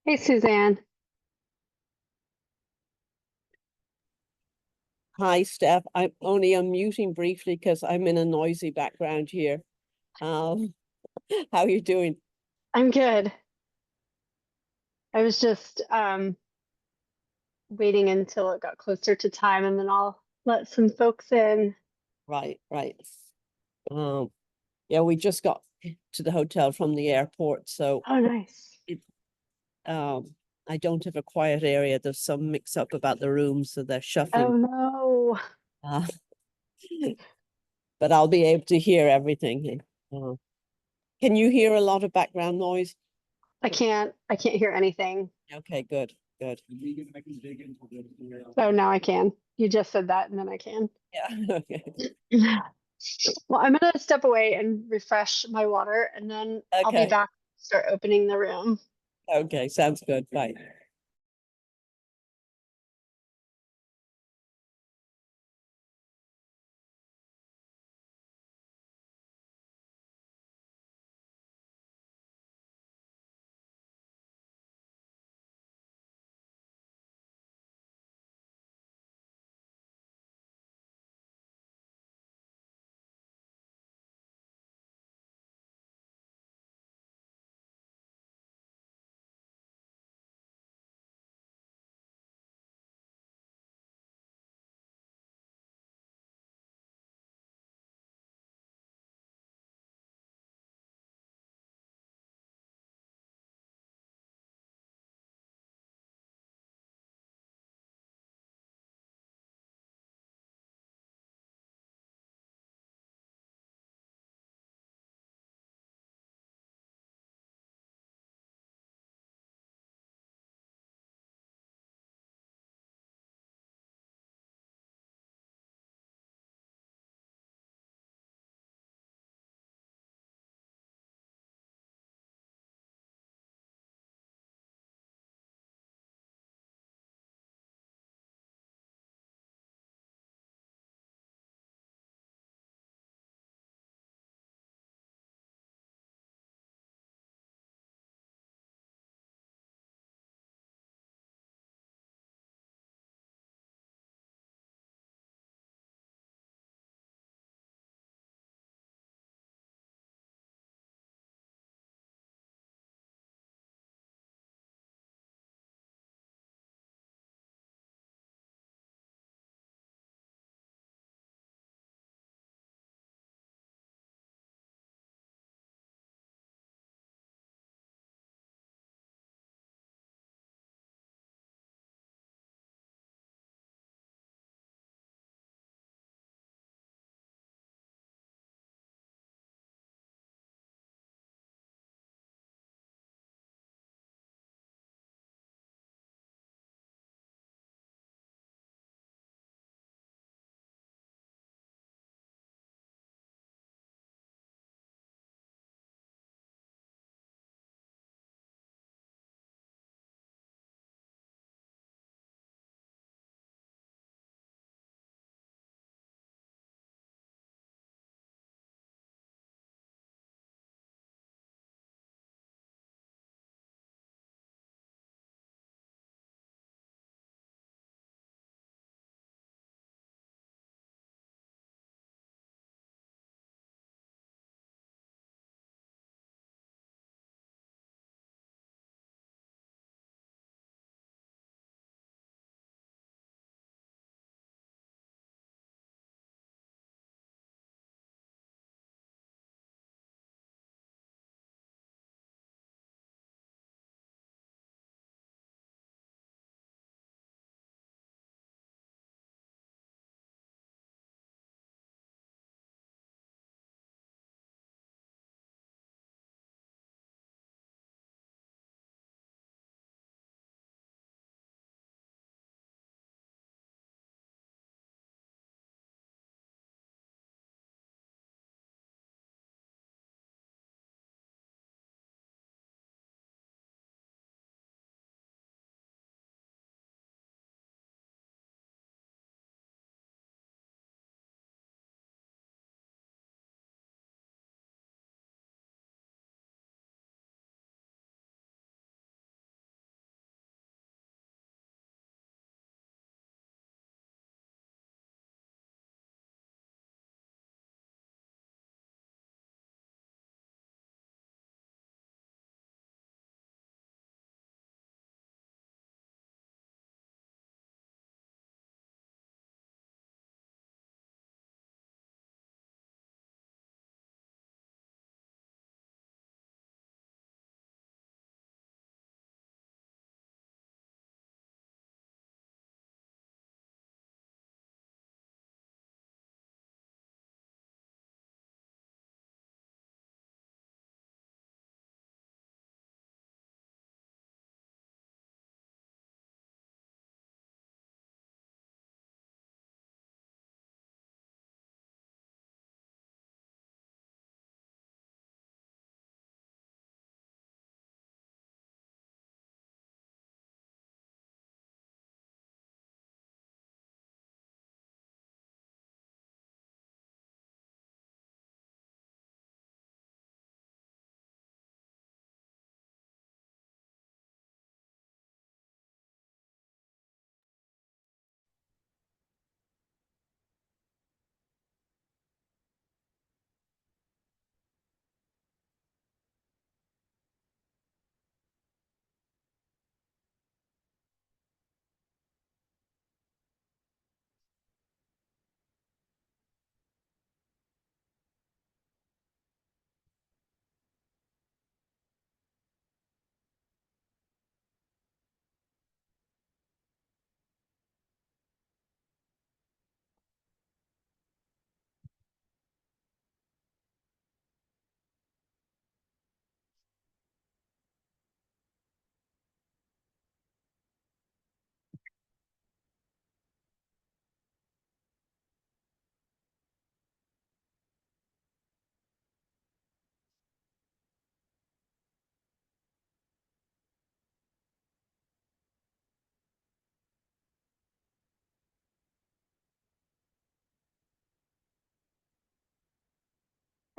Hey, Suzanne. Hi, Steph. I'm only unmuting briefly because I'm in a noisy background here. Um, how are you doing? I'm good. I was just waiting until it got closer to time and then I'll let some folks in. Right, right. Um, yeah, we just got to the hotel from the airport, so Oh, nice. it, um, I don't have a quiet area. There's some mix up about the rooms, so they're Oh, shuffling. no. Uh, but I'll be able to hear everything. Uh, can you hear a lot of background noise? I can't hear anything. Okay, good, good. Oh, now I can. You just said that and then I can. Yeah, okay. Well, I'm gonna step away and refresh my water and then I'll be Okay, back, start opening the room. okay, sounds good. Bye.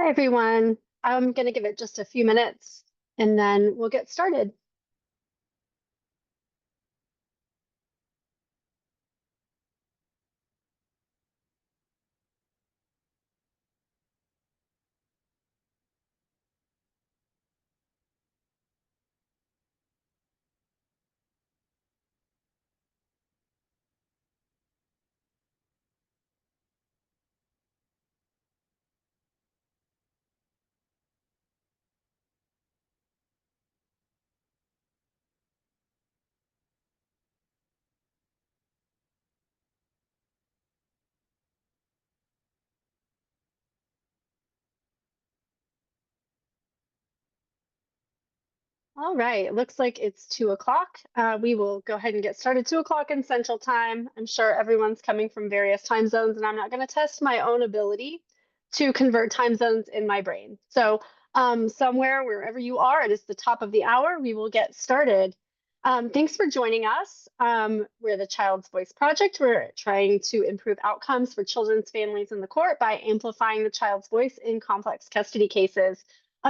Hi, everyone. I'm going to give it just a few minutes and then we'll get started. All right, it looks like it's 2 o'clock. We will go ahead and get started. 2 o'clock in Central Time. I'm sure everyone's coming from various time zones, and I'm not going to test my own ability to convert time zones in my brain. So somewhere, wherever you are, it is the top of the hour. We will get started. Thanks for joining us. We're the Child's Voice Project. We're trying to improve outcomes for children's families in the court by amplifying the child's voice in complex custody cases.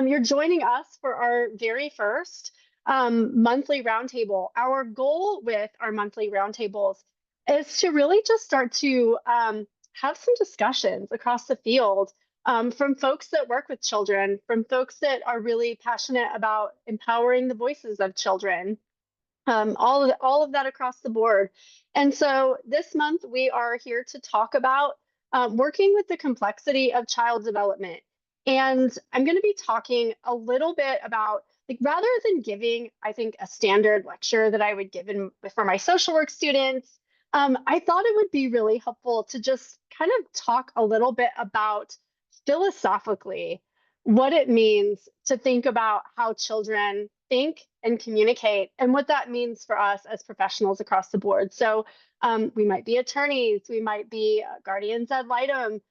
You're joining us for our very first monthly roundtable. Our goal with our monthly roundtables is to really just start to have some discussions across the field from folks that work with children, from folks that are really passionate about empowering the voices of children. All of that across the board. And so this month we are here to talk about working with the complexity of child development. And I'm going to be talking a little bit about, like, rather than giving, I think, a standard lecture that I would give for my social work students, I thought it would be really helpful to just kind of talk a little bit about philosophically what it means to think about how children think and communicate and what that means for us as professionals across the board. So we might be attorneys, we might be guardians ad litem.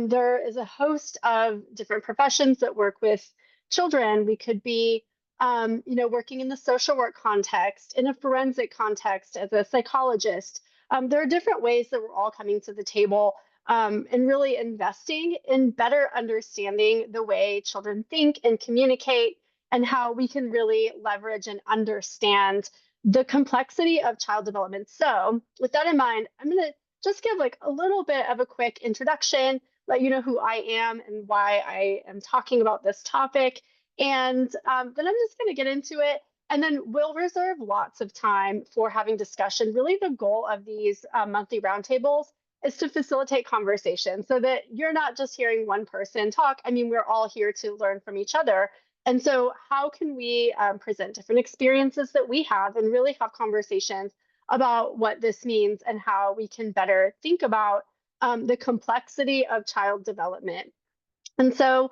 There is a host of different professions that work with children. We could be working in the social work context, in a forensic context, as a psychologist. There are different ways that we're all coming to the table and really investing in better understanding the way children think and communicate and how we can really leverage and understand the complexity of child development. So with that in mind, I'm going to just give like a little bit of a quick introduction, let you know who I am and why I am talking about this topic. And then I'm just going to get into it. And then we'll reserve lots of time for having discussion. Really, the goal of these monthly roundtables is to facilitate conversation so that you're not just hearing one person talk. I mean, we're all here to learn from each other. And so how can we present different experiences that we have and really have conversations about what this means and how we can better think about the complexity of child development. And so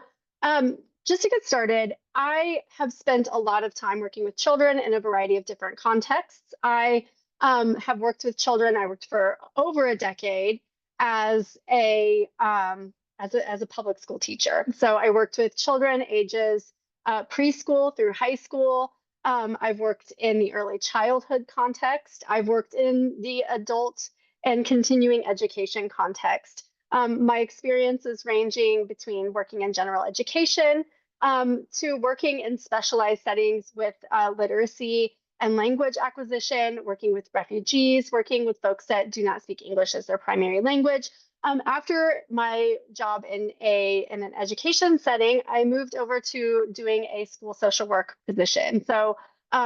just to get started, I have spent a lot of time working with children in a variety of different contexts. I have worked with children. I worked for over a decade as a public school teacher. So I worked with children ages preschool through high school. I've worked in the early childhood context. I've worked in the adult and continuing education context. My experience is ranging between working in general education to working in specialized settings with literacy and language acquisition, working with refugees, working with folks that do not speak English as their primary language. After my job in an education setting, I moved over to doing a school social work position. So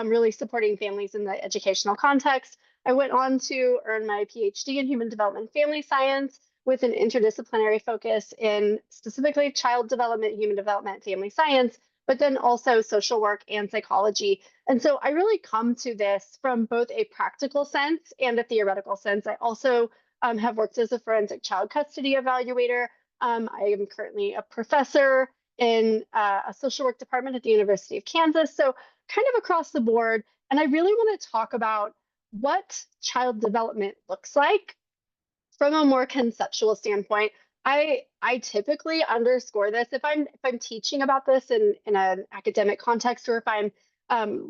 really supporting families in the educational context. I went on to earn my PhD in human development and family science with an interdisciplinary focus in specifically child development, human development, family science, but then also social work and psychology. And so I really come to this from both a practical sense and a theoretical sense. I also have worked as a forensic child custody evaluator. I am currently a professor in a social work department at the University of Kansas. So kind of across the board. And I really want to talk about what child development looks like from a more conceptual standpoint. I typically underscore this if I'm teaching about this in an academic context, or if I'm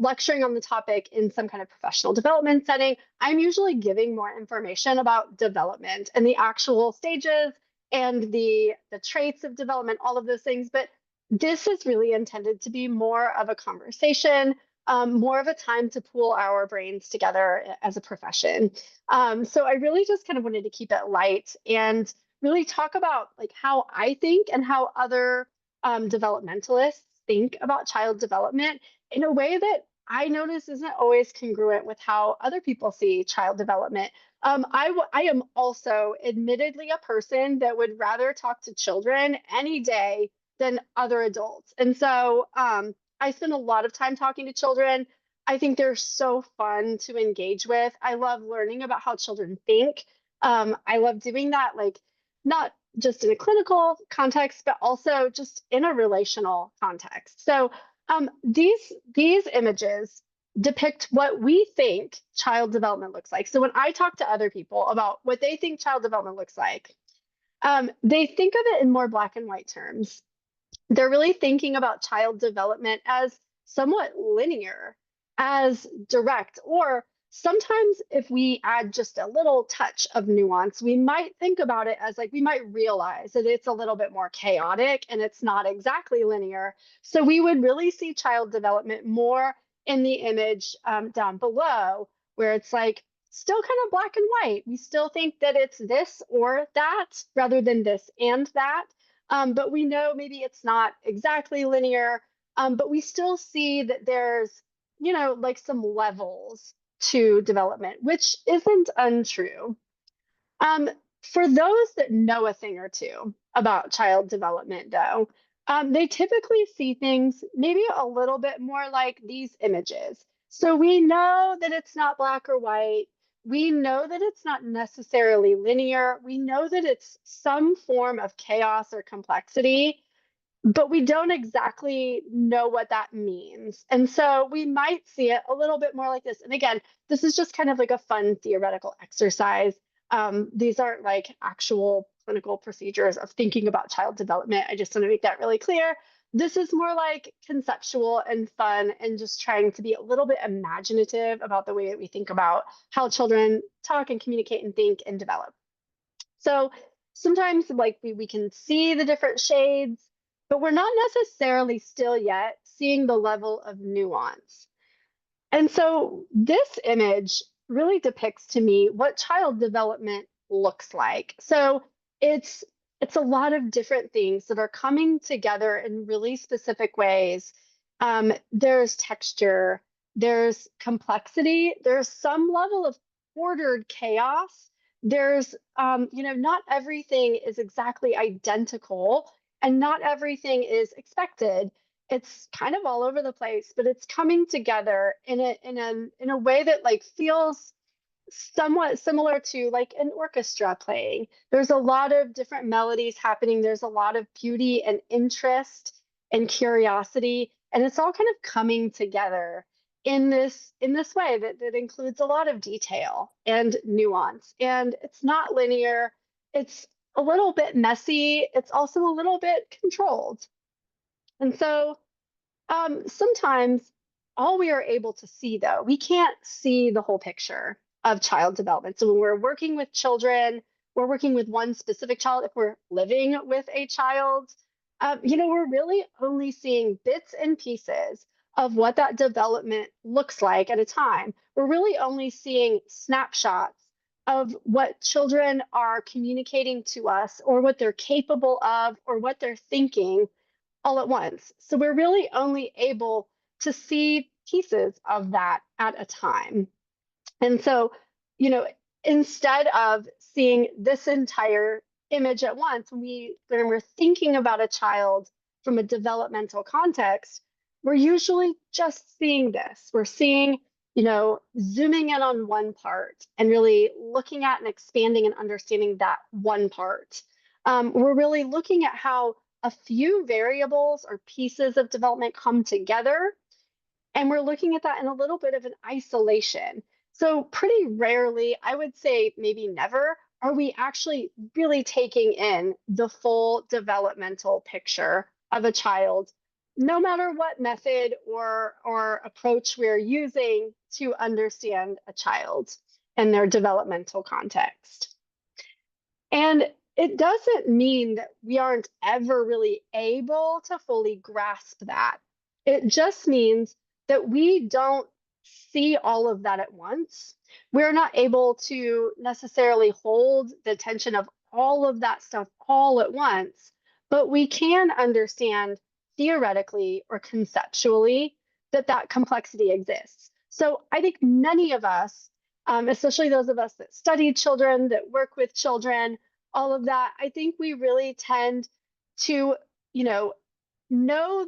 lecturing on the topic in some kind of professional development setting. I'm usually giving more information about development and the actual stages and the traits of development, all of those things. But this is really intended to be more of a conversation, more of a time to pool our brains together as a profession. So I really just kind of wanted to keep it light and really talk about like how I think and how other developmentalists think about child development in a way that I notice isn't always congruent with how other people see child development. I am also admittedly a person that would rather talk to children any day than other adults. And so I spend a lot of time talking to children. I think they're so fun to engage with. I love learning about how children think. I love doing that, like not just in a clinical context, but also just in a relational context. So these images depict what we think child development looks like. So when I talk to other people about what they think child development looks like, they think of it in more black and white terms. They're really thinking about child development as somewhat linear, as direct, or sometimes if we add just a little touch of nuance, we might think about it as like we might realize that it's a little bit more chaotic and it's not exactly linear. So we would really see child development more in the image down below, where it's like still kind of black and white. We still think that it's this or that rather than this and that. But we know maybe it's not exactly linear, but we still see that there's, like some levels to development, which isn't untrue. Um, for those that know a thing or two about child development, though, they typically see things maybe a little bit more like these images. So we know that it's not black or white. We know that it's not necessarily linear. We know that it's some form of chaos or complexity, but we don't exactly know what that means. And so we might see it a little bit more like this. And again, this is just kind of like a fun theoretical exercise. These aren't like actual clinical procedures of thinking about child development. I just want to make that really clear. This is more like conceptual and fun and just trying to be a little bit imaginative about the way that we think about how children talk and communicate and think and develop. So sometimes like we can see the different shades, but we're not necessarily still yet seeing the level of nuance. And so this image really depicts to me what child development looks like. So it's it's a lot of different things that are coming together in really specific ways. There's texture, there's complexity, there's some level of ordered chaos. There's not everything is exactly identical and not everything is expected. It's kind of all over the place, but it's coming together in a way that like feels somewhat similar to like an orchestra playing. There's a lot of different melodies happening. There's a lot of beauty and interest and curiosity, and it's all kind of coming together in this way that includes a lot of detail and nuance. And it's not linear. It's a little bit messy. It's also a little bit controlled. And so sometimes all we are able to see, though, we can't see the whole picture of child development. So when we're working with children, we're working with one specific child. If we're living with a child, we're really only seeing bits and pieces of what that development looks like at a time. We're really only seeing snapshots of what children are communicating to us or what they're capable of or what they're thinking all at once. So we're really only able to see pieces of that at a time. And so, you know, instead of seeing this entire image at once, when we're thinking about a child from a developmental context, we're usually just seeing this. We're seeing, zooming in on one part and really looking at and expanding and understanding that one part. We're really looking at how a few variables or pieces of development come together, and we're looking at that in a little bit of an isolation. So pretty rarely, I would say maybe never, are we actually really taking in the full developmental picture of a child, no matter what method or approach we're using to understand a child and their developmental context. And it doesn't mean that we aren't ever really able to fully grasp that. It just means that we don't see all of that at once. We're not able to necessarily hold the attention of all of that stuff all at once, but we can understand theoretically or conceptually that that complexity exists. So I think many of us, especially those of us that study children, that work with children, all of that, I think we really tend to, you know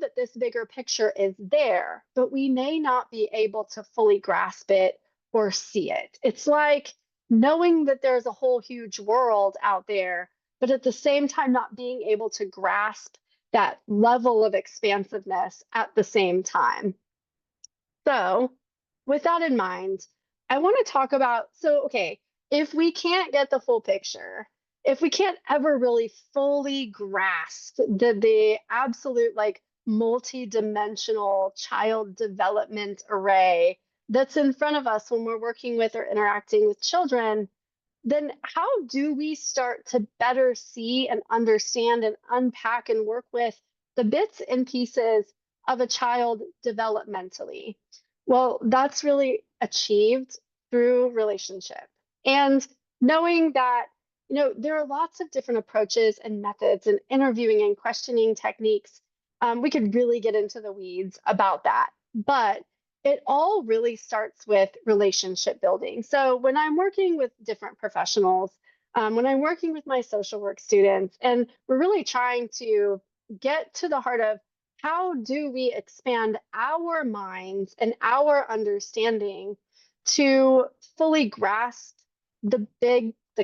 that this bigger picture is there, but we may not be able to fully grasp it or see it. It's like knowing that there's a whole huge world out there, but at the same time, not being able to grasp that level of expansiveness at the same time. So, with that in mind, I want to talk about okay, if we can't get the full picture, if we can't ever really fully grasp the absolute like multi-dimensional child development array that's in front of us when we're working with or interacting with children, then how do we start to better see and understand and unpack and work with the bits and pieces of a child developmentally? Well, that's really achieved through relationship and knowing that there are lots of different approaches and methods and interviewing and questioning techniques. We could really get into the weeds about that, but it all really starts with relationship building. So when I'm working with different professionals, when I'm working with my social work students, and we're really trying to get to the heart of how do we expand our minds and our understanding to fully grasp the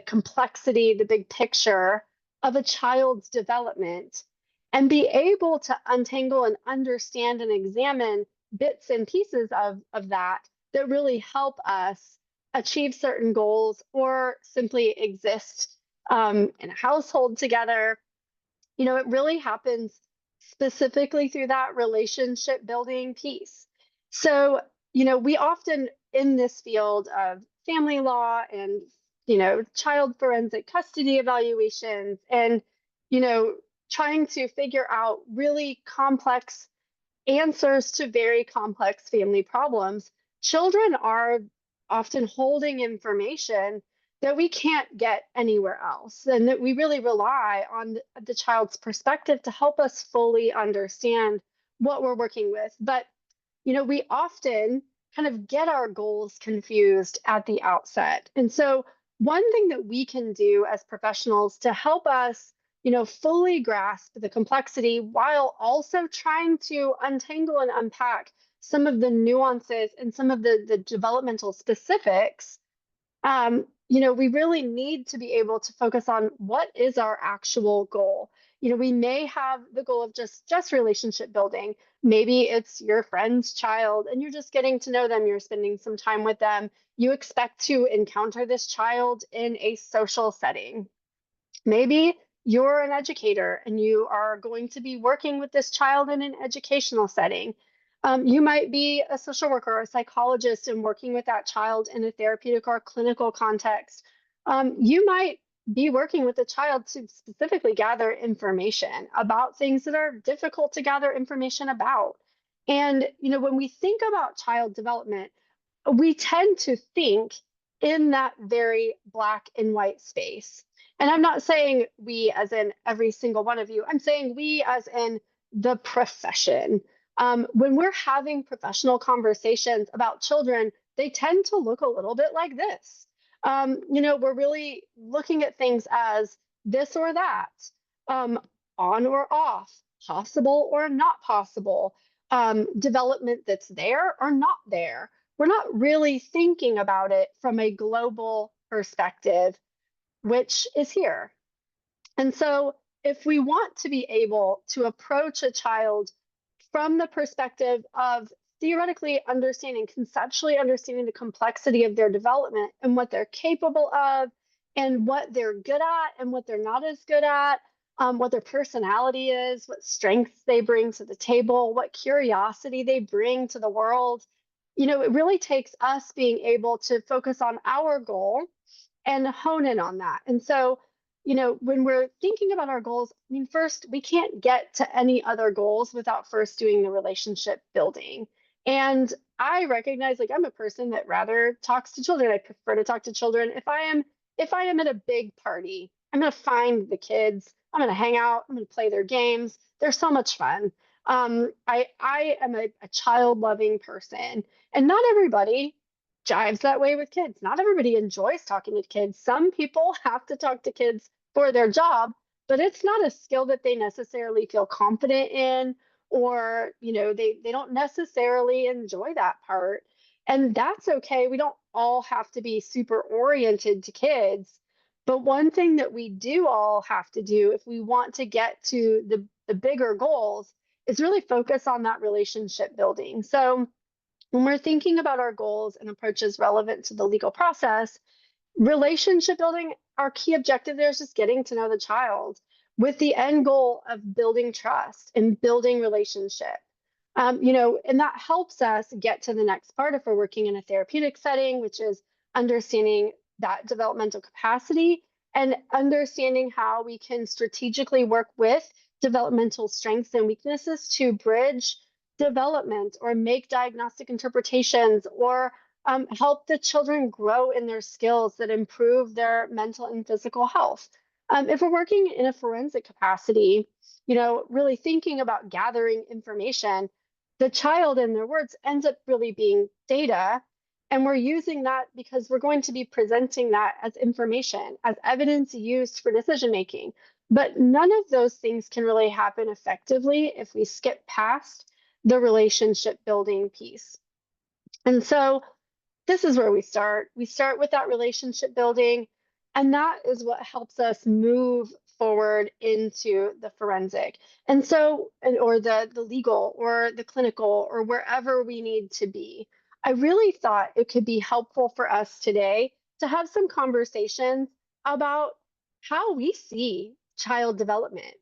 complexity, the big picture of a child's development, and be able to untangle and understand and examine bits and pieces of that that really help us achieve certain goals or simply exist in a household together. It really happens specifically through that relationship building piece. So, we often in this field of family law and, child forensic custody evaluations and, trying to figure out really complex answers to very complex family problems, children are often holding information that we can't get anywhere else, and that we really rely on the child's perspective to help us fully understand what we're working with. But, we often kind of get our goals confused at the outset. And so, one thing that we can do as professionals to help us fully grasp the complexity while also trying to untangle and unpack some of the nuances and some of the developmental specifics, we really need to be able to focus on what is our actual goal. We may have the goal of just relationship building. Maybe it's your friend's child and you're just getting to know them, you're spending some time with them. You expect to encounter this child in a social setting. Maybe you're an educator and you are going to be working with this child in an educational setting. You might be a social worker or a psychologist and working with that child in a therapeutic or clinical context. You might be working with a child to specifically gather information about things that are difficult to gather information about. And, when we think about child development, we tend to think in that very black and white space. And I'm not saying we as in every single one of you, I'm saying we as in the profession. When we're having professional conversations about children, they tend to look a little bit like this. We're really looking at things as this or that, on or off, possible or not possible, development that's there or not there. We're not really thinking about it from a global perspective, which is here. And so, if we want to be able to approach a child from the perspective of theoretically understanding, conceptually understanding the complexity of their development and what they're capable of, and what they're good at and what they're not as good at, what their personality is, what strengths they bring to the table, what curiosity they bring to the world, it really takes us being able to focus on our goal and hone in on that. And so, when we're thinking about our goals, I mean, first, we can't get to any other goals without first doing the relationship building. And I recognize, like, I'm a person that rather talks to children. I prefer to talk to children. If I am at a big party, I'm going to find the kids. I'm going to hang out. I'm going to play their games. They're so much fun. I am a child loving person, and not everybody jives that way with kids. Not everybody enjoys talking to kids. Some people have to talk to kids for their job, but it's not a skill that they necessarily feel confident in, or they don't necessarily enjoy that part. And that's okay. We don't all have to be super oriented to kids. But one thing that we do all have to do if we want to get to the bigger goals is really focus on that relationship building. So when we're thinking about our goals and approaches relevant to the legal process, relationship building, our key objective there is just getting to know the child with the end goal of building trust and building relationship. And that helps us get to the next part if we're working in a therapeutic setting, which is understanding that developmental capacity and understanding how we can strategically work with developmental strengths and weaknesses to bridge development or make diagnostic interpretations or help the children grow in their skills that improve their mental and physical health. If we're working in a forensic capacity, really thinking about gathering information, the child, in their words, ends up really being data. And we're using that because we're going to be presenting that as information, as evidence used for decision making. But none of those things can really happen effectively if we skip past the relationship building piece. And so this is where we start. We start with that relationship building, and that is what helps us move forward into the forensic. And so, or the legal or the clinical or wherever we need to be. I really thought it could be helpful for us today to have some conversations about how we see child development.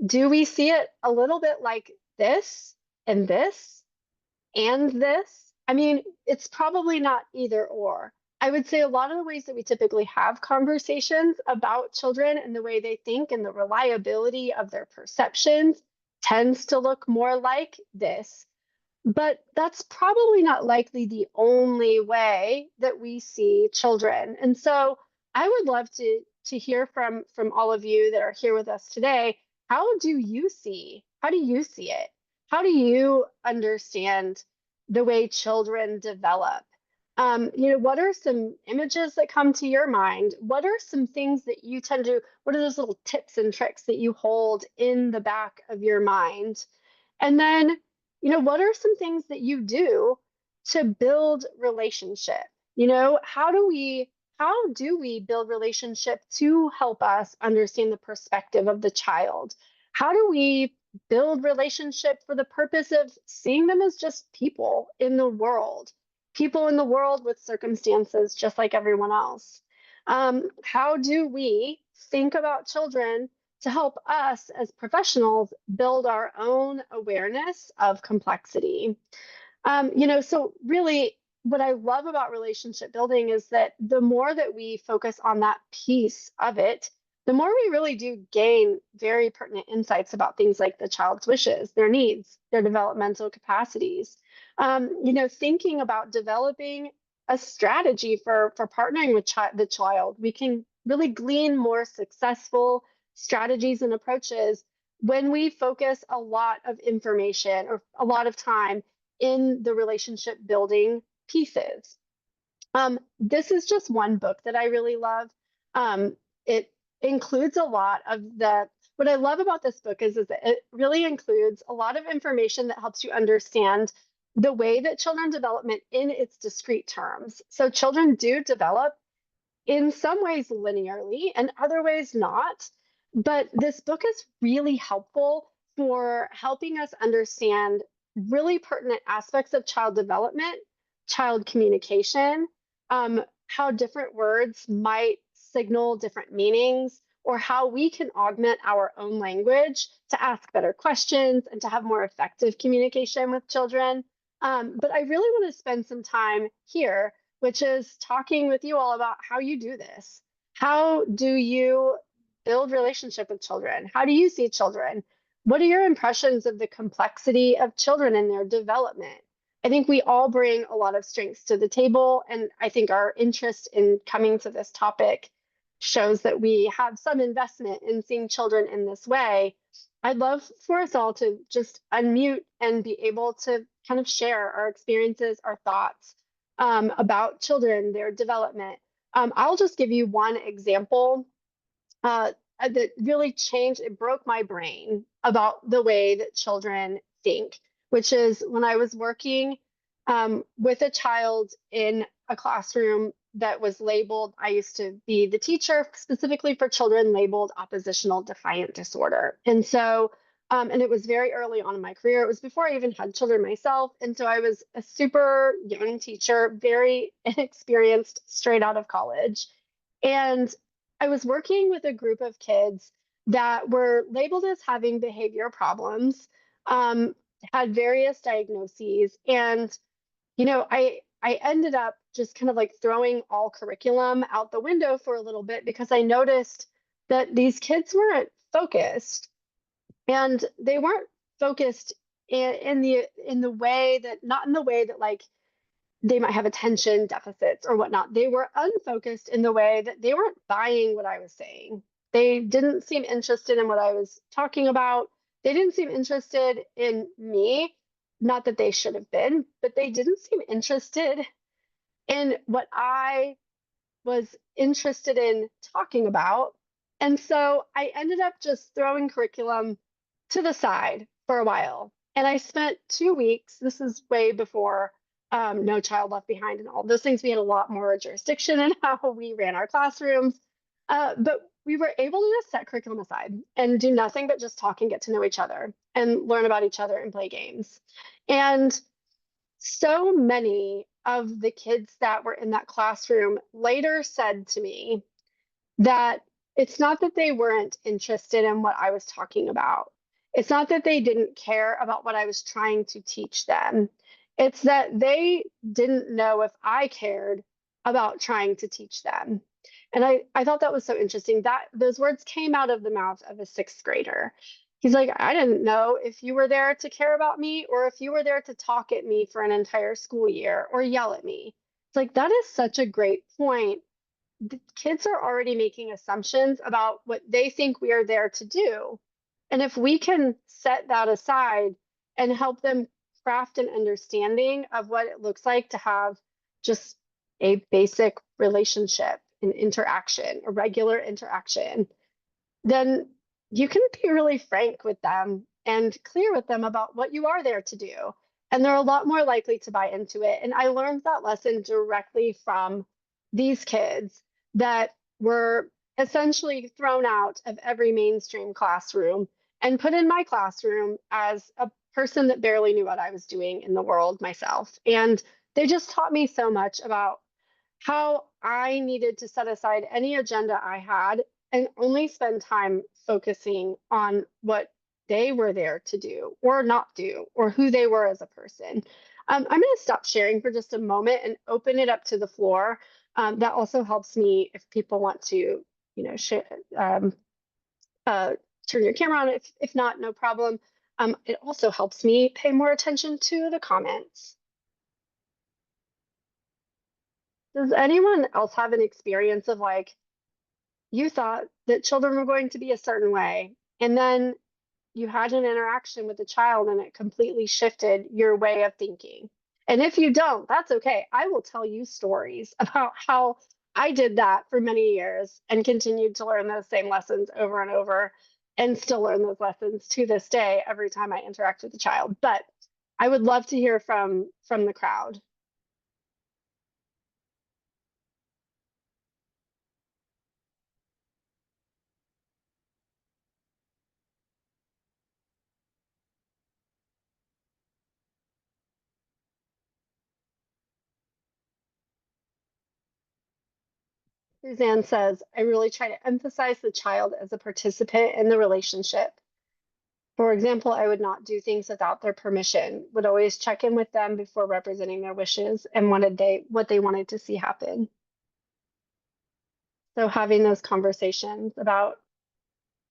Do we see it a little bit like this and this and this? I mean, it's probably not either or. I would say a lot of the ways that we typically have conversations about children and the way they think and the reliability of their perceptions tends to look more like this. But that's probably not likely the only way that we see children. And so I would love to hear from all of you that are here with us today. How do you see it? How do you understand the way children develop? What are some images that come to your mind? What are some things that you tend to, what are those little tips and tricks that you hold in the back of your mind? And then, what are some things that you do to build relationship? How do we build relationship to help us understand the perspective of the child? How do we build relationship for the purpose of seeing them as just people in the world? People in the world with circumstances just like everyone else. How do we think about children to help us as professionals build our own awareness of complexity? So really, what I love about relationship building is that the more that we focus on that piece of it, the more we really do gain very pertinent insights about things like the child's wishes, their needs, their developmental capacities. Thinking about developing a strategy for partnering with the child, we can really glean more successful strategies and approaches when we focus a lot of information or a lot of time in the relationship building pieces. This is just one book that I really love. It includes a lot of what I love about this book is that it really includes a lot of information that helps you understand the way that children development in its discrete terms. So children do develop in some ways linearly and other ways not. But this book is really helpful for helping us understand really pertinent aspects of child development, child communication, how different words might signal different meanings, or how we can augment our own language to ask better questions and to have more effective communication with children. But I really want to spend some time here, which is talking with you all about how you do this. How do you build relationship with children? How do you see children? What are your impressions of the complexity of children and their development? I think we all bring a lot of strengths to the table, and I think our interest in coming to this topic shows that we have some investment in seeing children in this way. I'd love for us all to just unmute and be able to kind of share our experiences, our thoughts about children, their development. I'll just give you one example that really changed, it broke my brain about the way that children think, which is when I was working with a child in a classroom that was labeled, I used to be the teacher specifically for children labeled oppositional defiant disorder. And so, and it was very early on in my career. It was before I even had children myself. And so I was a super young teacher, very inexperienced, straight out of college. And I was working with a group of kids that were labeled as having behavior problems, had various diagnoses, and I ended up just kind of like throwing all curriculum out the window for a little bit because I noticed that these kids weren't focused, and they weren't focused in the way that, not in the way that like they might have attention deficits or whatnot. They were unfocused in the way that they weren't buying what I was saying. They didn't seem interested in what I was talking about. They didn't seem interested in me. Not that they should have been, but they didn't seem interested in what I was interested in talking about. And so I ended up just throwing curriculum to the side for a while. And I spent 2 weeks, this is way before No Child Left Behind and all those things. We had a lot more jurisdiction in how we ran our classrooms. But we were able to just set curriculum aside and do nothing but just talk and get to know each other and learn about each other and play games. And so many of the kids that were in that classroom later said to me that it's not that they weren't interested in what I was talking about. It's not that they didn't care about what I was trying to teach them. It's that they didn't know if I cared about trying to teach them. And I thought that was so interesting that those words came out of the mouth of a sixth grader. He's like, I didn't know if you were there to care about me or if you were there to talk at me for an entire school year or yell at me. It's like, that is such a great point. The kids are already making assumptions about what they think we are there to do. And if we can set that aside and help them craft an understanding of what it looks like to have just a basic relationship, an interaction, a regular interaction, then you can be really frank with them and clear with them about what you are there to do. And they're a lot more likely to buy into it. And I learned that lesson directly from these kids that were essentially thrown out of every mainstream classroom and put in my classroom as a person that barely knew what I was doing in the world myself. And they just taught me so much about how I needed to set aside any agenda I had and only spend time focusing on what they were there to do or not do, or who they were as a person. I'm going to stop sharing for just a moment and open it up to the floor. That also helps me if people want to, share, turn your camera on. If not, no problem. It also helps me pay more attention to the comments. Does anyone else have an experience of like, you thought that children were going to be a certain way, and then you had an interaction with a child and it completely shifted your way of thinking? And if you don't, that's okay. I will tell you stories about how I did that for many years and continued to learn those same lessons over and over and still learn those lessons to this day every time I interact with a child. But I would love to hear from the crowd. Suzanne says, I really try to emphasize the child as a participant in the relationship. For example, I would not do things without their permission, would always check in with them before representing their wishes and what they wanted to see happen. So having those conversations about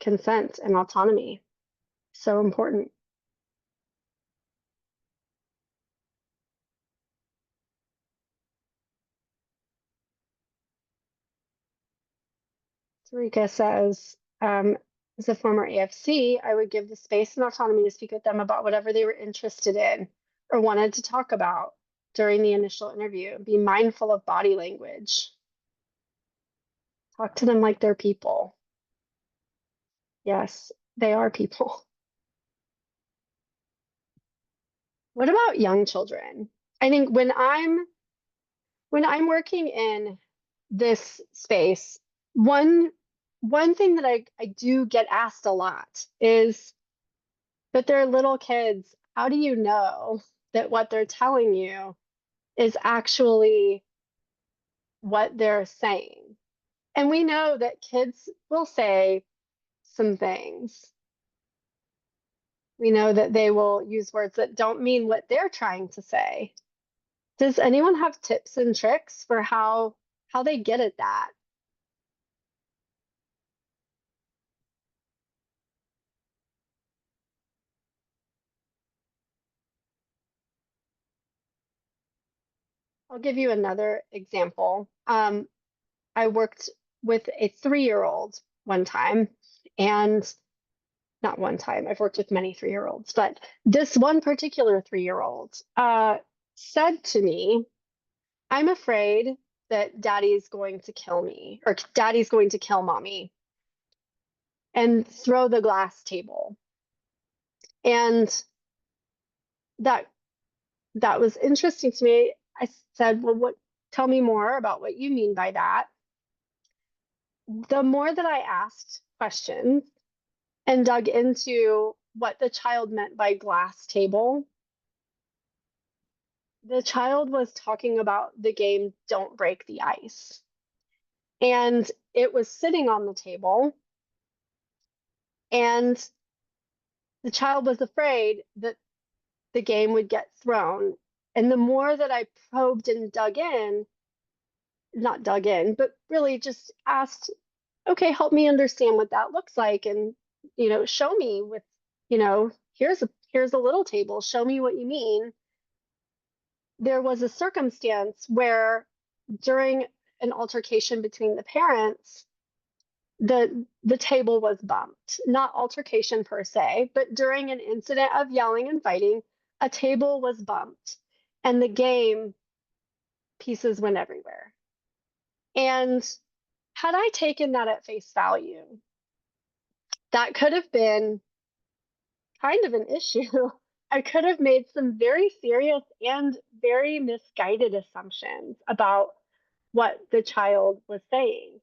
consent and autonomy. So important. Sarika says, as a former AFC, I would give the space and autonomy to speak with them about whatever they were interested in or wanted to talk about during the initial interview. Be mindful of body language. Talk to them like they're people. Yes, they are people. What about young children? I think when I'm working in this space, one thing that I do get asked a lot is that they're little kids. How do you know that what they're telling you is actually what they're saying? And we know that kids will say some things. We know that they will use words that don't mean what they're trying to say. Does anyone have tips and tricks for how they get at that? I'll give you another example. I worked with a 3-year-old one time, and not one time, I've worked with many 3-year-olds, but this one particular 3-year-old said to me, I'm afraid that daddy's going to kill me, or daddy's going to kill mommy, and throw the glass table. And that was interesting to me. I said, well, tell me more about what you mean by that. The more that I asked questions and dug into what the child meant by glass table, the child was talking about the game Don't Break the Ice. And it was sitting on the table, and the child was afraid that the game would get thrown. And the more that I probed and dug in, not dug in, but really just asked, okay, help me understand what that looks like. And, show me with, here's a little table, show me what you mean. There was a circumstance where during an altercation between the parents, the table was bumped. Not altercation per se, but during an incident of yelling and fighting, a table was bumped, and the game pieces went everywhere. And had I taken that at face value, that could have been kind of an issue. I could have made some very serious and very misguided assumptions about what the child was saying.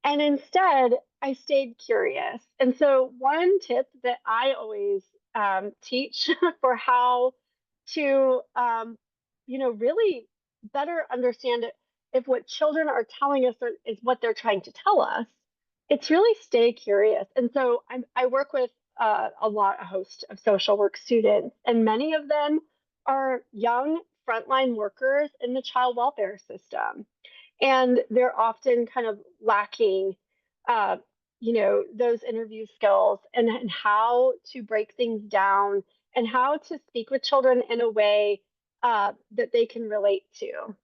And instead, I stayed curious. And so, one tip that I always teach for how to, really better understand it, if what children are telling us is what they're trying to tell us, it's really stay curious. And so, I work with a host of social work students, and many of them are young frontline workers in the child welfare system. And they're often kind of lacking, those interview skills and how to break things down and how to speak with children in a way that they can relate to.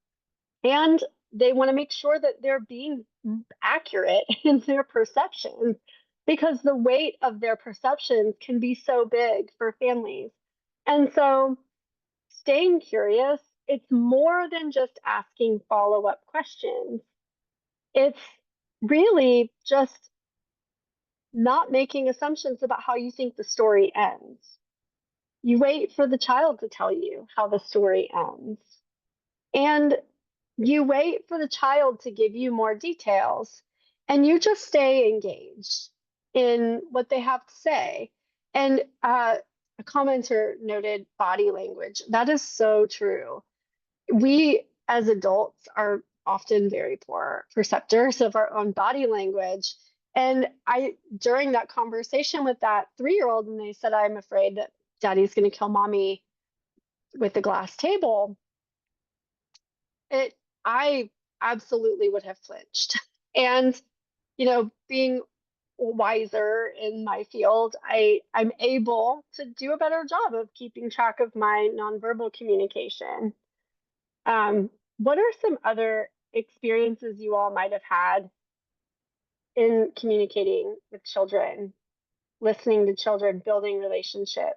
And they want to make sure that they're being accurate in their perceptions, because the weight of their perceptions can be so big for families. And so staying curious, it's more than just asking follow-up questions. It's really just not making assumptions about how you think the story ends. You wait for the child to tell you how the story ends. And you wait for the child to give you more details, and you just stay engaged in what they have to say. And a commenter noted body language. That is so true. We as adults are often very poor perceptors of our own body language. And during that conversation with that 3-year-old, and they said, I'm afraid that daddy's going to kill mommy with the glass table, I absolutely would have flinched. And, being wiser in my field, I'm able to do a better job of keeping track of my nonverbal communication. What are some other experiences you all might have had in communicating with children, listening to children, building relationship?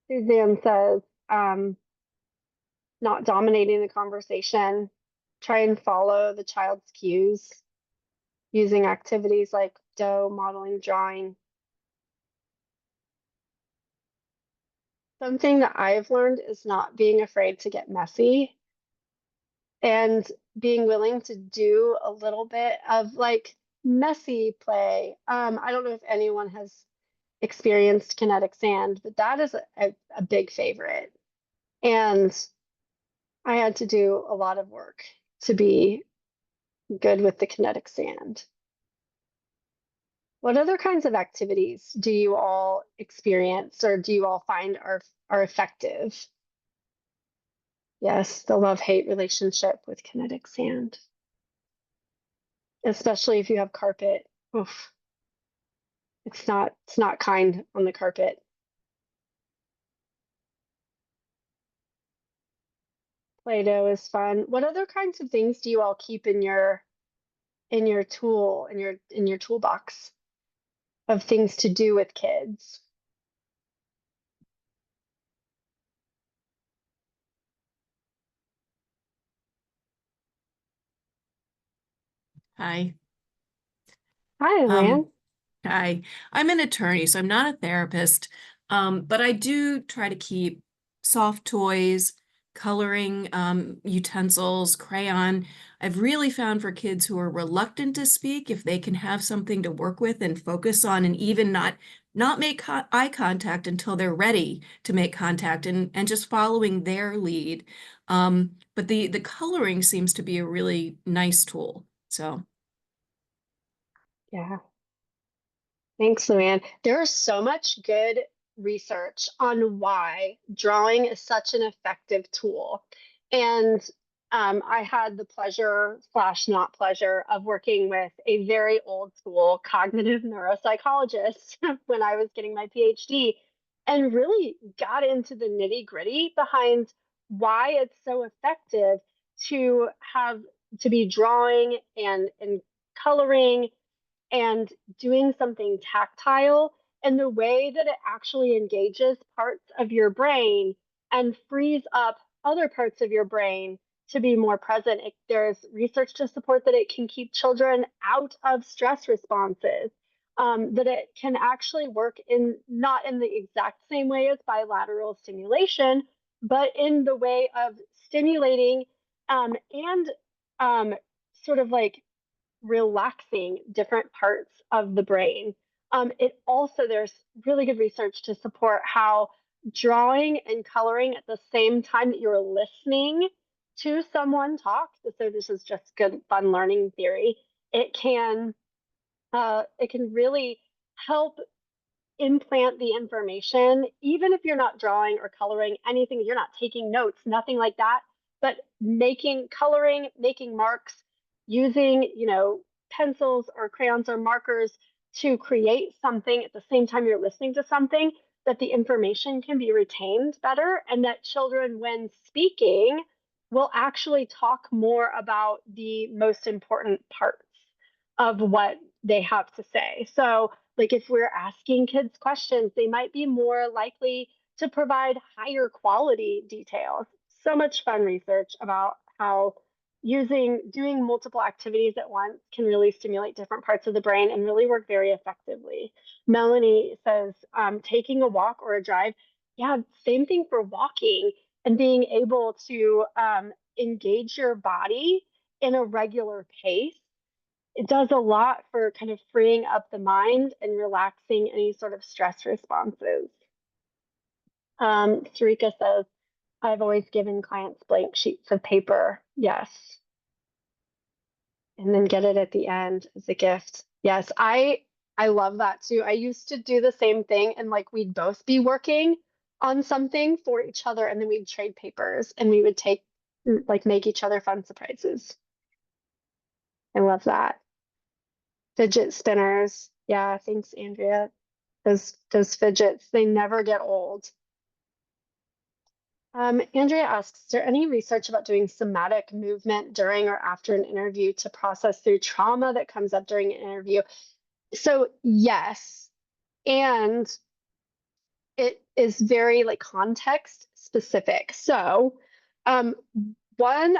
Suzanne says, not dominating the conversation, try and follow the child's cues using activities like dough, modeling, drawing. Something that I've learned is not being afraid to get messy and being willing to do a little bit of like messy play. I don't know if anyone has experienced kinetic sand, but that is a big favorite. And I had to do a lot of work to be good with the kinetic sand. What other kinds of activities do you all experience or do you all find are effective? Yes, the love-hate relationship with kinetic sand, especially if you have carpet. Oof, it's not kind on the carpet. Play-Doh is fun. What other kinds of things do you all keep in your toolbox of things to do with kids? Hi. Hi, Luann. Hi. I'm an attorney, so I'm not a therapist, but I do try to keep soft toys, coloring utensils, crayon. I've really found for kids who are reluctant to speak, if they can have something to work with and focus on, and even not make eye contact until they're ready to make contact, and just following their lead. But the coloring seems to be a really nice tool. So. Yeah. Thanks, Luann. There's so much good research on why drawing is such an effective tool. And I had the pleasure slash not pleasure of working with a very old school cognitive neuropsychologist when I was getting my PhD and really got into the nitty gritty behind why it's so effective to have to be drawing and coloring and doing something tactile and the way that it actually engages parts of your brain and frees up other parts of your brain to be more present. There's research to support that it can keep children out of stress responses, that it can actually work in not in the exact same way as bilateral stimulation, but in the way of stimulating and sort of like relaxing different parts of the brain. It also, there's really good research to support how drawing and coloring at the same time that you're listening to someone talk, so this is just good, fun learning theory, it can really help implant the information, even if you're not drawing or coloring anything, you're not taking notes, nothing like that, but coloring, making marks, using, pencils or crayons or markers to create something at the same time you're listening to something, that the information can be retained better and that children, when speaking, will actually talk more about the most important parts of what they have to say. So like if we're asking kids questions, they might be more likely to provide higher quality details. So much fun research about how doing multiple activities at once can really stimulate different parts of the brain and really work very effectively. Melanie says, taking a walk or a drive. Yeah, same thing for walking and being able to engage your body in a regular pace. It does a lot for kind of freeing up the mind and relaxing any sort of stress responses. Sarika says, I've always given clients blank sheets of paper. Yes. And then get it at the end as a gift. Yes, I love that too. I used to do the same thing and like we'd both be working on something for each other and then we'd trade papers and we would make each other fun surprises. I love that. Fidget spinners. Yeah, thanks, Andrea. Those fidgets, they never get old. Andrea asks, is there any research about doing somatic movement during or after an interview to process through trauma that comes up during an interview? So yes, and it is very like context specific. So one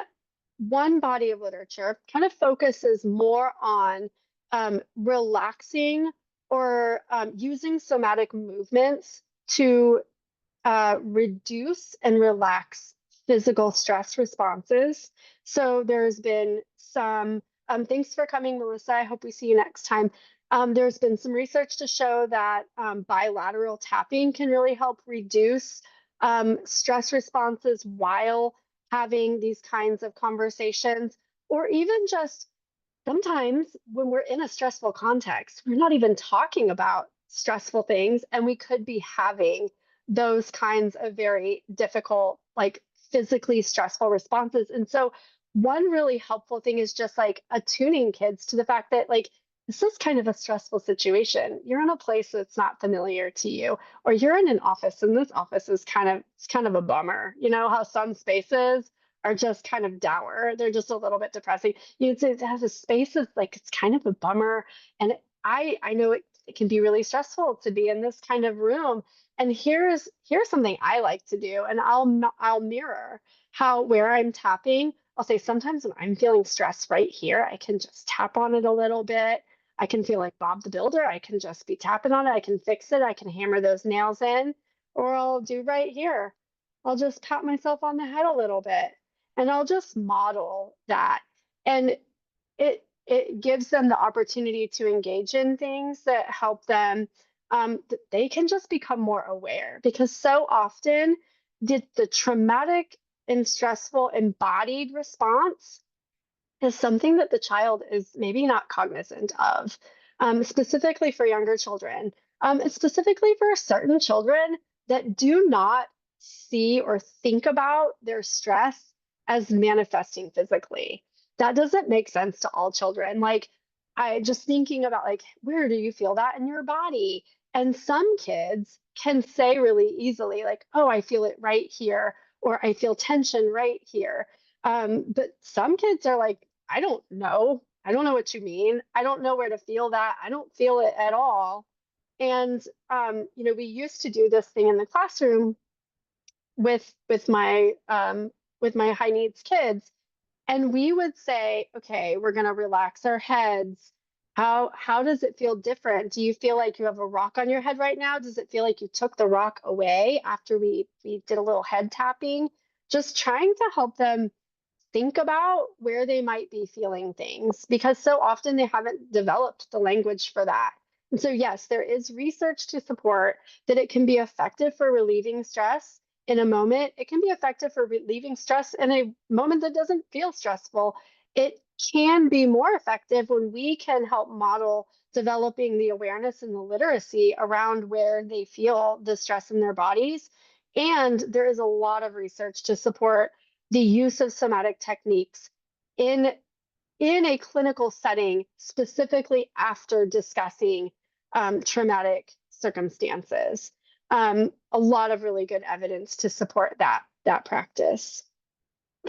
one body of literature kind of focuses more on relaxing or using somatic movements to reduce and relax physical stress responses. So there's been some, thanks for coming, Melissa. I hope we see you next time. There's been some research to show that bilateral tapping can really help reduce stress responses while having these kinds of conversations, or even just sometimes when we're in a stressful context, we're not even talking about stressful things, and we could be having those kinds of very difficult, like physically stressful responses. And so, one really helpful thing is just like attuning kids to the fact that, like, this is kind of a stressful situation. You're in a place that's not familiar to you, or you're in an office, and this office is kind of a bummer. You know how some spaces are just kind of dour. They're just a little bit depressing. You'd say it has a space of like, it's kind of a bummer. And I know it can be really stressful to be in this kind of room. And here's something I like to do. And I'll mirror how, where I'm tapping, I'll say sometimes when I'm feeling stressed right here, I can just tap on it a little bit. I can feel like Bob the Builder. I can just be tapping on it. I can fix it. I can hammer those nails in, or I'll do right here. I'll just pat myself on the head a little bit, and I'll just model that. And it gives them the opportunity to engage in things that help them, they can just become more aware, because so often the traumatic and stressful embodied response is something that the child is maybe not cognizant of, specifically for younger children, specifically for certain children that do not see or think about their stress as manifesting physically. That doesn't make sense to all children. Like, I just thinking about, like, where do you feel that in your body? And some kids can say really easily, like, oh, I feel it right here, or I feel tension right here. But some kids are like, I don't know. I don't know what you mean. I don't know where to feel that. I don't feel it at all. And we used to do this thing in the classroom with my high needs kids, and we would say, okay, we're going to relax our heads. How does it feel different? Do you feel like you have a rock on your head right now? Does it feel like you took the rock away after we did a little head tapping? Just trying to help them think about where they might be feeling things, because so often they haven't developed the language for that. And so, yes, there is research to support that it can be effective for relieving stress in a moment. It can be effective for relieving stress in a moment that doesn't feel stressful. It can be more effective when we can help model developing the awareness and the literacy around where they feel the stress in their bodies. And there is a lot of research to support the use of somatic techniques in a clinical setting, specifically after discussing traumatic circumstances. A lot of really good evidence to support that practice.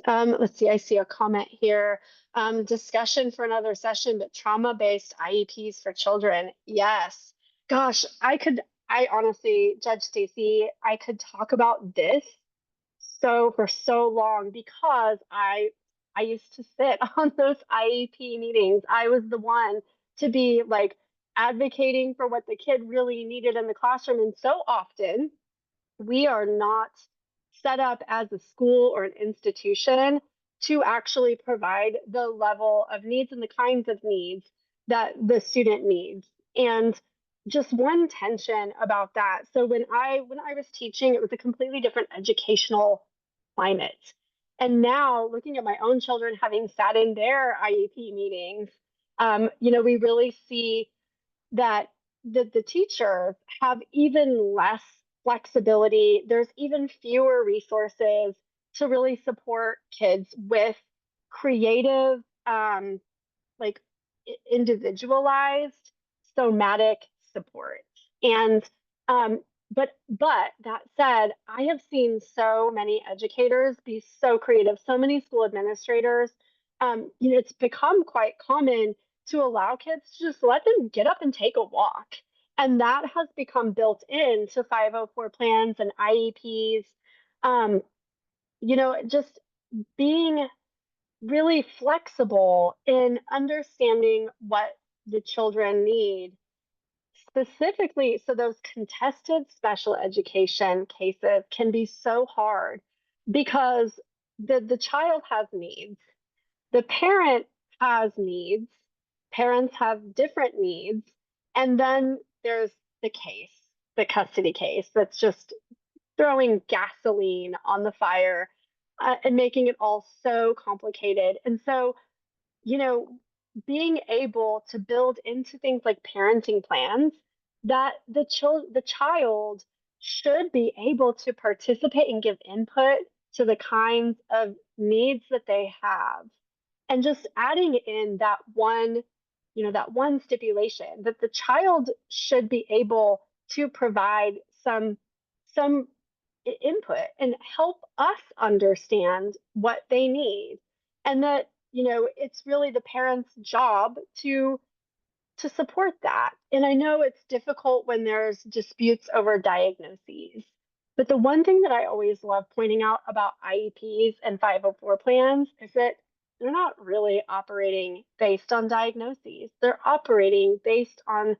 Let's see, I see a comment here. Discussion for another session, but trauma-based IEPs for children. Yes. Gosh, I honestly, Judge Stacy, I could talk about this for so long, because I used to sit on those IEP meetings. I was the one to be like advocating for what the kid really needed in the classroom. And so often we are not set up as a school or an institution to actually provide the level of needs and the kinds of needs that the student needs. And just one tension about that. So when I was teaching, it was a completely different educational climate. And now, looking at my own children, having sat in their IEP meetings, we really see that the teachers have even less flexibility. There's even fewer resources to really support kids with creative, like individualized somatic support. And but that said, I have seen so many educators be so creative, so many school administrators. It's become quite common to allow kids to just let them get up and take a walk. And that has become built into 504 plans and IEPs. Just being really flexible in understanding what the children need. Specifically, so those contested special education cases can be so hard because the child has needs, the parent has needs, parents have different needs, and then there's the custody case that's just throwing gasoline on the fire and making it all so complicated. And so, you know, being able to build into things like parenting plans that the child should be able to participate and give input to the kinds of needs that they have. And just adding in that one stipulation that the child should be able to provide some input and help us understand what they need, and that it's really the parents' job to support that. And I know it's difficult when there's disputes over diagnoses, but the one thing that I always love pointing out about IEPs and 504 plans is that they're not really operating based on diagnoses. They're operating based on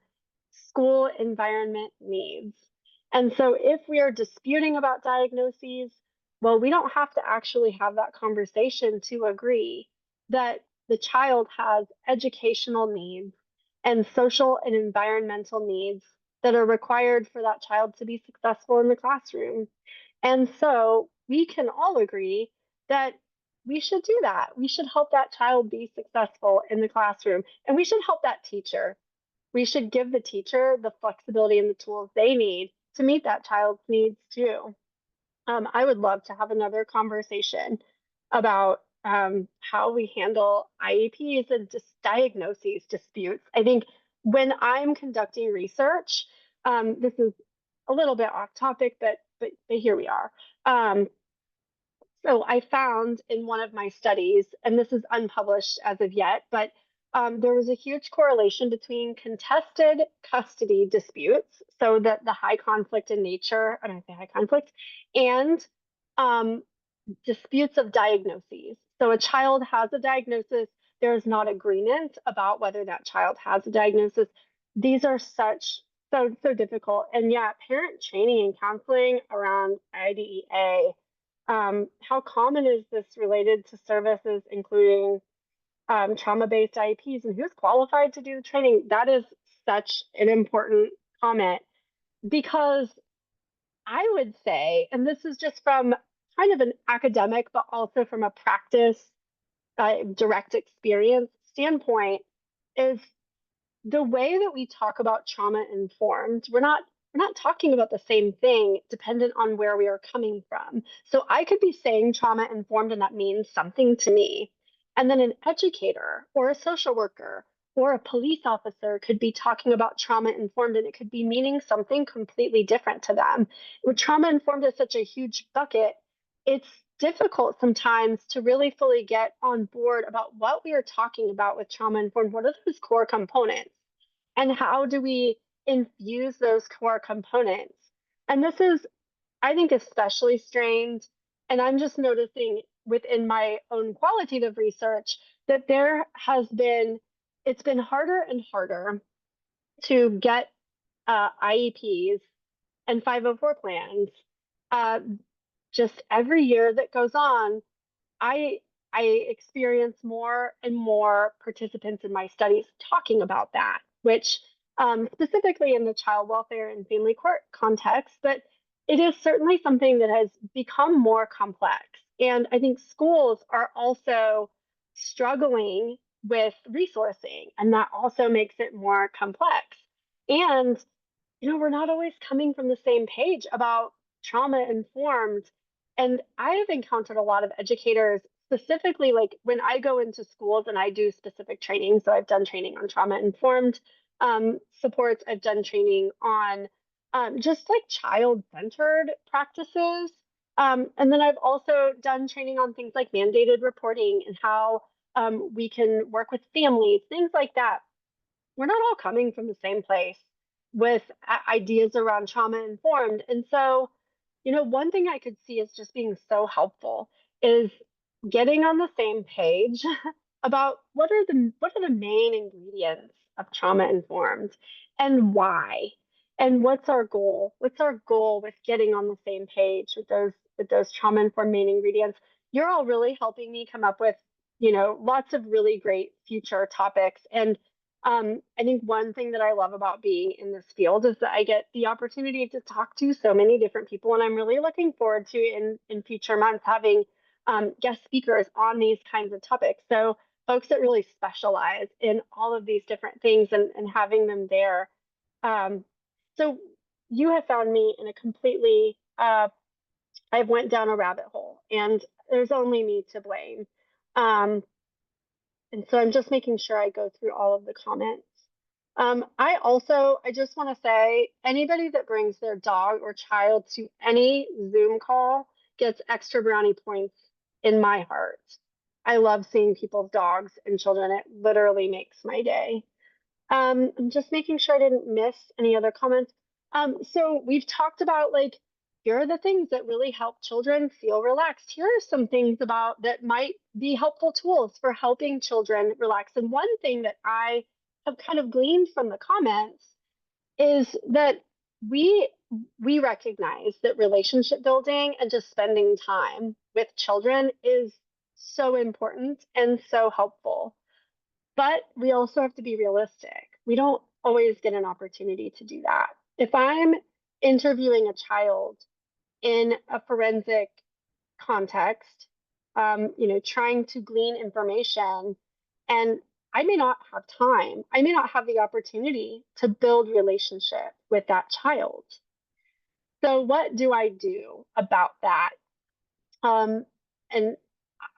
school environment needs. And so if we are disputing about diagnoses, well, we don't have to actually have that conversation to agree that the child has educational needs and social and environmental needs that are required for that child to be successful in the classroom. And so we can all agree that we should do that. We should help that child be successful in the classroom, and we should help that teacher. We should give the teacher the flexibility and the tools they need to meet that child's needs too. I would love to have another conversation about how we handle IEPs and just diagnoses disputes. I think when I'm conducting research, this is a little bit off topic, but here we are. So I found in one of my studies, and this is unpublished as of yet, but there was a huge correlation between contested custody disputes, so that the high conflict in nature, and I say high conflict, and disputes of diagnoses. So a child has a diagnosis, there is not agreement about whether that child has a diagnosis. These are so difficult. And yeah, parent training and counseling around IDEA. How common is this related to services, including trauma-based IEPs, and who's qualified to do the training? That is such an important comment, because I would say, and this is just from kind of an academic, but also from a practice, direct experience standpoint, is the way that we talk about trauma informed, we're not talking about the same thing dependent on where we are coming from. So I could be saying trauma informed, and that means something to me. And then an educator or a social worker or a police officer could be talking about trauma informed, and it could be meaning something completely different to them. When trauma informed is such a huge bucket, it's difficult sometimes to really fully get on board about what we are talking about with trauma informed. What are those core components? And how do we infuse those core components? And this is, I think, especially strained. And I'm just noticing within my own qualitative research that it's been harder and harder to get IEPs and 504 plans. Just every year that goes on, I experience more and more participants in my studies talking about that, which specifically in the child welfare and family court context, but it is certainly something that has become more complex. And I think schools are also struggling with resourcing, and that also makes it more complex. And, we're not always coming from the same page about trauma informed. And I have encountered a lot of educators specifically, like when I go into schools and I do specific training, so I've done training on trauma-informed supports, I've done training on just like child-centered practices. And then I've also done training on things like mandated reporting and how we can work with families, things like that. We're not all coming from the same place with ideas around trauma informed. And so, one thing I could see as just being so helpful is getting on the same page about what are the main ingredients of trauma informed and why, and what's our goal? What's our goal with getting on the same page with those trauma informed main ingredients? You're all really helping me come up with, lots of really great future topics. And I think one thing that I love about being in this field is that I get the opportunity to talk to so many different people, and I'm really looking forward to in future months having guest speakers on these kinds of topics. So folks that really specialize in all of these different things and having them there. So you have found me in a completely, I've went down a rabbit hole, and there's only me to blame. And so I'm just making sure I go through all of the comments. I just want to say, anybody that brings their dog or child to any Zoom call gets extra brownie points in my heart. I love seeing people's dogs and children. It literally makes my day. I'm just making sure I didn't miss any other comments. So we've talked about here are the things that really help children feel relaxed. Here are some things about that might be helpful tools for helping children relax. And one thing that I have kind of gleaned from the comments is that we recognize that relationship building and just spending time with children is so important and so helpful. But we also have to be realistic. We don't always get an opportunity to do that. If I'm interviewing a child in a forensic context, trying to glean information, and I may not have time, I may not have the opportunity to build relationship with that child. So what do I do about that? And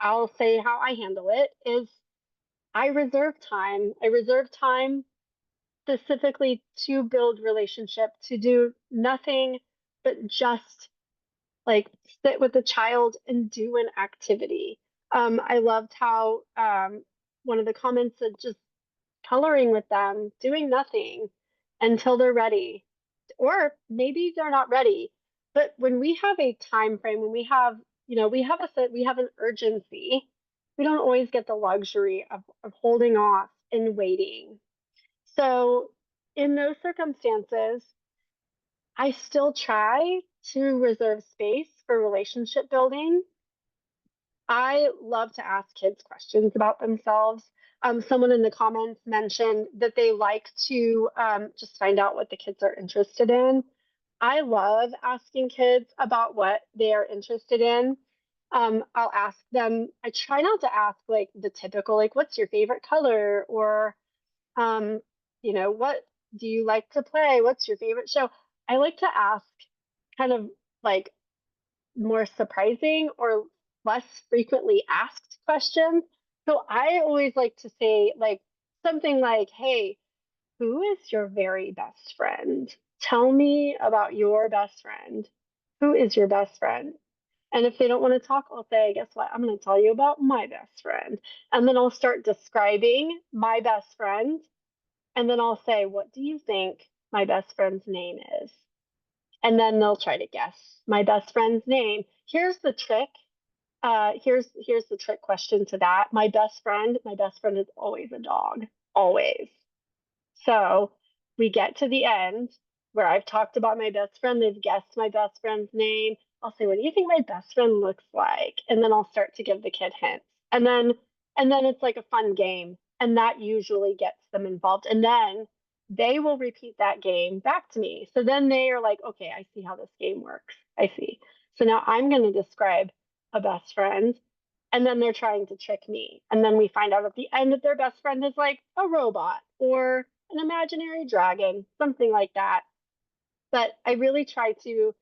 I'll say how I handle it is I reserve time. I reserve time specifically to build relationship, to do nothing but just sit with the child and do an activity. I loved how one of the comments said just coloring with them, doing nothing until they're ready, or maybe they're not ready. But when we have a time frame, when we have, we have an urgency, we don't always get the luxury of holding off and waiting. So in those circumstances, I still try to reserve space for relationship building. I love to ask kids questions about themselves. Someone in the comments mentioned that they like to just find out what the kids are interested in. I love asking kids about what they are interested in. I'll ask them, I try not to ask the typical, what's your favorite color? Or, what do you like to play? What's your favorite show? I like to ask kind of more surprising or less frequently asked questions. So I always like to say something like, hey, who is your very best friend? Tell me about your best friend. Who is your best friend? And if they don't want to talk, I'll say, guess what? I'm going to tell you about my best friend. And then I'll start describing my best friend. And then I'll say, what do you think my best friend's name is? And then they'll try to guess my best friend's name. Here's the trick. Here's the trick question to that. My best friend is always a dog, always. So we get to the end where I've talked about my best friend. They've guessed my best friend's name. I'll say, what do you think my best friend looks like? And then I'll start to give the kid hints. And then it's like a fun game. And that usually gets them involved. And then they will repeat that game back to me. So then they are like, okay, I see how this game works. I see. So now I'm going to describe a best friend. And then they're trying to trick me. And then we find out at the end that their best friend is like a robot or an imaginary dragon, something like that. But I really try to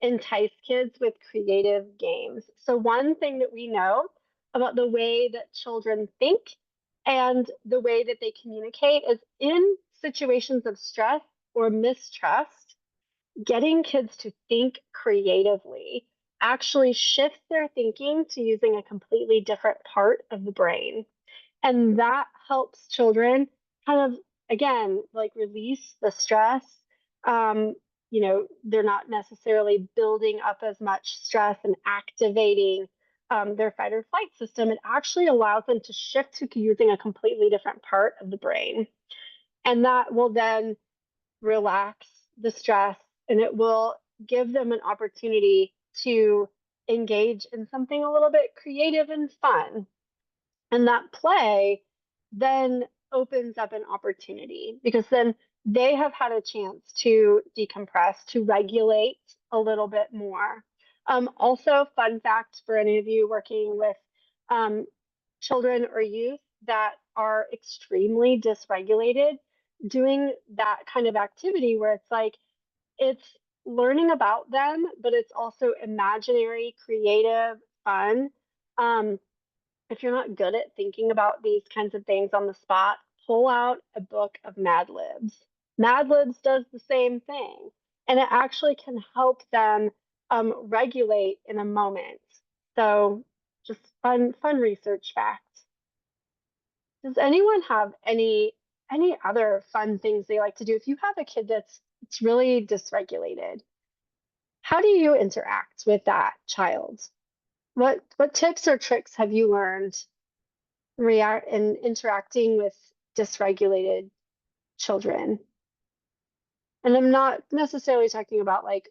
entice kids with creative games. So one thing that we know about the way that children think and the way that they communicate is in situations of stress or mistrust, getting kids to think creatively actually shifts their thinking to using a completely different part of the brain. And that helps children kind of, again, like release the stress. Um, they're not necessarily building up as much stress and activating their fight or flight system. It actually allows them to shift to using a completely different part of the brain. And that will then relax the stress and it will give them an opportunity to engage in something a little bit creative and fun. And that play then opens up an opportunity because then they have had a chance to decompress, to regulate a little bit more. Also, fun fact for any of you working with children or youth that are extremely dysregulated, doing that kind of activity where it's like it's learning about them, but it's also imaginary, creative, fun. If you're not good at thinking about these kinds of things on the spot, pull out a book of Mad Libs. Mad Libs does the same thing, and it actually can help them regulate in a moment. So, just fun research fact. Does anyone have any other fun things they like to do? If you have a kid that's really dysregulated, how do you interact with that child? What tips or tricks have you learned in interacting with dysregulated children? And I'm not necessarily talking about like,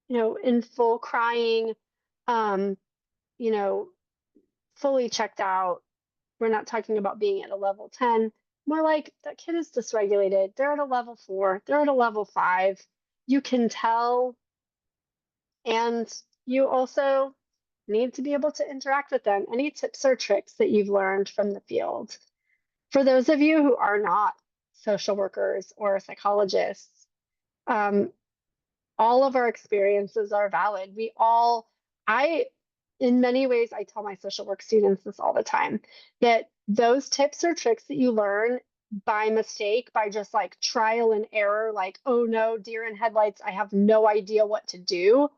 in full crying, um, you know, fully checked out. We're not talking about being at a level 10. More like that kid is dysregulated. They're at a level 4. They're at a level 5. You can tell. And you also need to be able to interact with them. Any tips or tricks that you've learned from the field? For those of you who are not social workers or psychologists, all of our experiences are valid. In many ways, I tell my social work students this all the time, that those tips or tricks that you learn by mistake, by just like trial and error, like, oh no, deer in headlights, I have no idea what to do.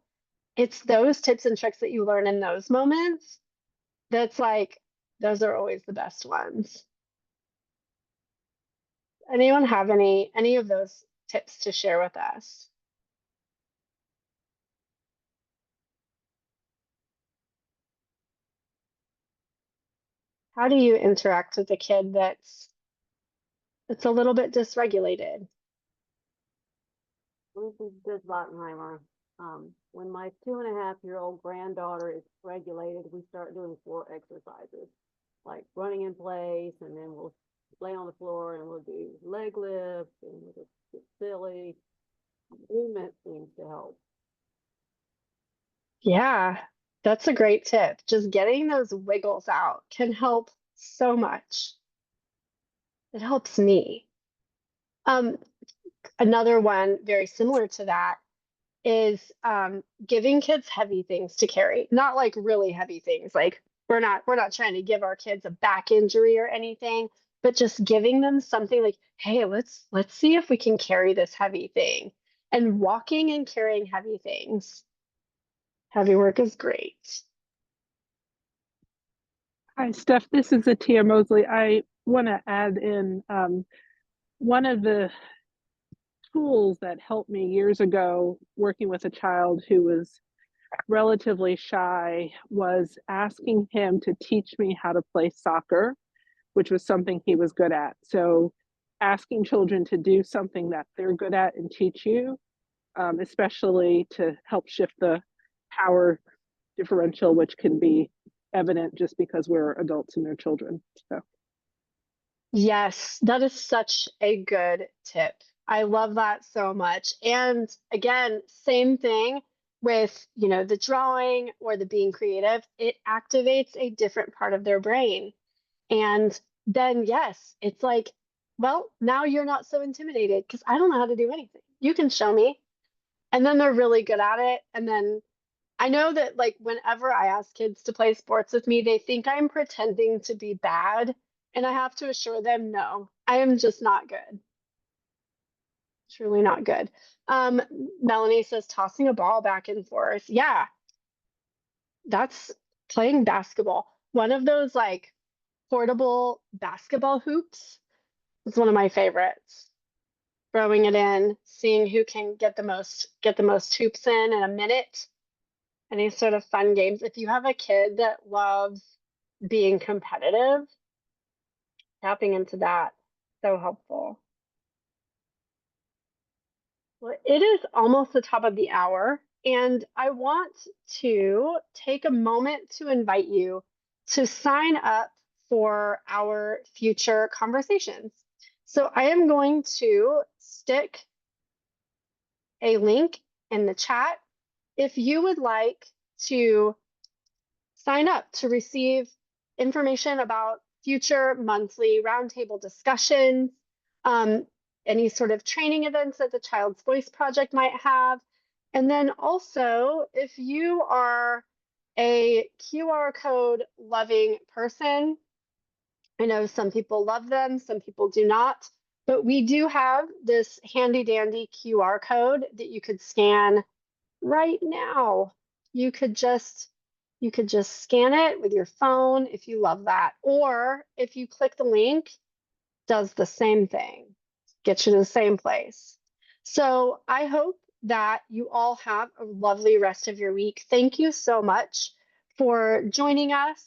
It's those tips and tricks that you learn in those moments that's like, those are always the best ones. Anyone have any of those tips to share with us? How do you interact with a kid that's a little bit dysregulated? This is just Bottenheimer. When my 2.5-year-old granddaughter is regulated, we start doing floor exercises, like running in place, and then we'll lay on the floor and we'll do leg lifts and we'll just get silly. Movement seems to help. Yeah, that's a great tip. Just getting those wiggles out can help so much. It helps me. Another one very similar to that is giving kids heavy things to carry. Not like really heavy things. Like we're not trying to give our kids a back injury or anything, but just giving them something like, hey, let's see if we can carry this heavy thing. And walking and carrying heavy things. Heavy work is great. Hi, Steph. This is Atia Mosley. I want to add in one of the tools that helped me years ago working with a child who was relatively shy was asking him to teach me how to play soccer, which was something he was good at. So asking children to do something that they're good at and teach you, especially to help shift the power differential, which can be evident just because we're adults and they're children. So Yes, that is such a good tip. I love that so much. And again, same thing with, the drawing or the being creative, it activates a different part of their brain. And then, yes, it's like, well, now you're not so intimidated because I don't know how to do anything. You can show me. And then they're really good at it. And then I know that like whenever I ask kids to play sports with me, they think I'm pretending to be bad. And I have to assure them, no, I am just not good. Truly not good. Melanie says tossing a ball back and forth. Yeah, that's playing basketball. One of those like portable basketball hoops is one of my favorites. Throwing it in, seeing who can get the most hoops in a minute. Any sort of fun games. If you have a kid that loves being competitive, tapping into that, so helpful. Well, it is almost the top of the hour, and I want to take a moment to invite you to sign up for our future conversations. So I am going to stick a link in the chat if you would like to sign up to receive information about future monthly roundtable discussions, any sort of training events that the Child's Voice Project might have. And then also, if you are a QR code loving person, I know some people love them, some people do not, but we do have this handy dandy QR code that you could scan right now. You could just scan it with your phone if you love that. Or if you click the link, does the same thing, gets you to the same place. So I hope that you all have a lovely rest of your week. Thank you so much for joining us.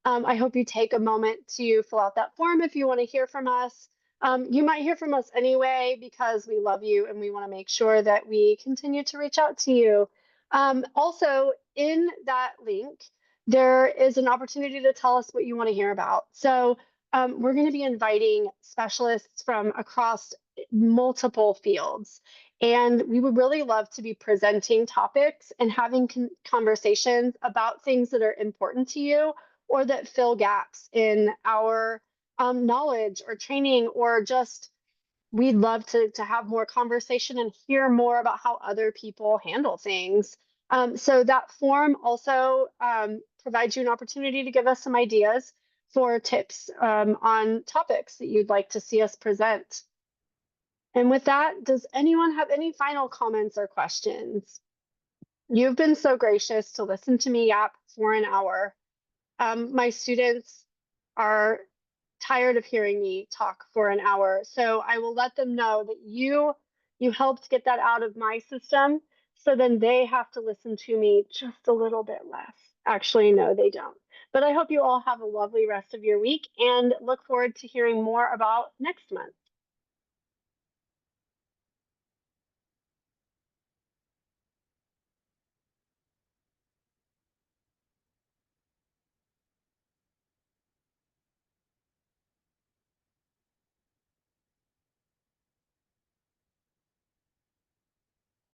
I hope you take a moment to fill out that form if you want to hear from us. You might hear from us anyway because we love you and we want to make sure that we continue to reach out to you. Also, in that link, there is an opportunity to tell us what you want to hear about. So we're going to be inviting specialists from across multiple fields. And we would really love to be presenting topics and having conversations about things that are important to you or that fill gaps in our knowledge or training, or just we'd love to have more conversation and hear more about how other people handle things. So that form also provides you an opportunity to give us some ideas for tips on topics that you'd like to see us present. And with that, does anyone have any final comments or questions? You've been so gracious to listen to me yap for an hour. My students are tired of hearing me talk for an hour, so I will let them know that you helped get that out of my system, so then they have to listen to me just a little bit less. Actually, no, they don't. But I hope you all have a lovely rest of your week and look forward to hearing more about next month.